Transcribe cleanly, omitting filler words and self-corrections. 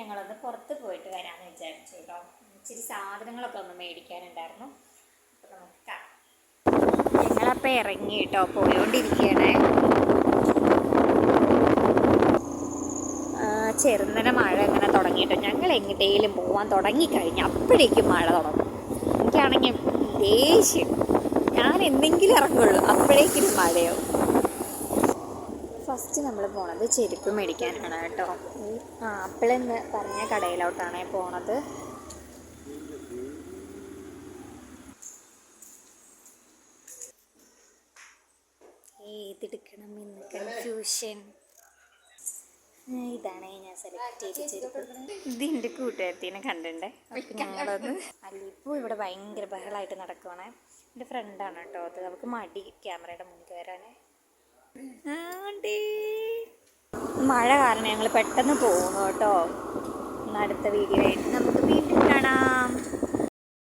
ഞങ്ങളൊന്ന് പുറത്ത് പോയിട്ട് വരാമെന്ന് വിചാരിച്ചു കേട്ടോ. ഇച്ചിരി സാധനങ്ങളൊക്കെ ഒന്ന് മേടിക്കാനുണ്ടായിരുന്നു. അപ്പോൾ നമുക്ക് കാണാം. ഞങ്ങളപ്പോൾ ഇറങ്ങി കേട്ടോ, പോയോണ്ടിരിക്കുകയാണേ. ചെറുന്നന മഴ ഇങ്ങനെ തുടങ്ങിയിട്ടോ. ഞങ്ങൾ എങ്ങോട്ടേലും പോകാൻ തുടങ്ങിക്കഴിഞ്ഞാൽ അപ്പോഴേക്കും മഴ തുടങ്ങും. എനിക്കാണെങ്കിൽ ദേഷ്യം. ഞാൻ എന്തെങ്കിലും ഇറങ്ങുള്ളൂ, അപ്പോഴേക്കും മഴയാവും. ഫസ്റ്റ് നമ്മൾ പോണത് ചെരുപ്പ് മേടിക്കാനാണ് കേട്ടോ. ആപ്പിളെന്ന് പറഞ്ഞ കടയിലോട്ടാണ് പോണത്. ഏതെടുക്കണമെന്ന് കൺഫ്യൂഷൻ. ഇതാണ് ഞാൻ സെലക്ട് ചെയ്ത ചെരുപ്പ്. ഇതിൻ്റെ കൂട്ടുകാരത്തിനെ കണ്ടിട്ടുണ്ടേ. അപ്പം ഞങ്ങളൊന്ന് അല്ലിപ്പോൾ ഇവിടെ ഭയങ്കര ബഹളമായിട്ട് നടക്കുവാണേ. എൻ്റെ ഫ്രണ്ടാണ് കേട്ടോ അത്. അവൾക്ക് മടി ക്യാമറയുടെ മുന്നിൽ വരാനേ. മഴ കാരണം ഞങ്ങൾ പെട്ടെന്ന് പോകുന്നു കേട്ടോ. അടുത്ത വീഡിയോ ആയിട്ട് നമുക്ക് വീണ്ടും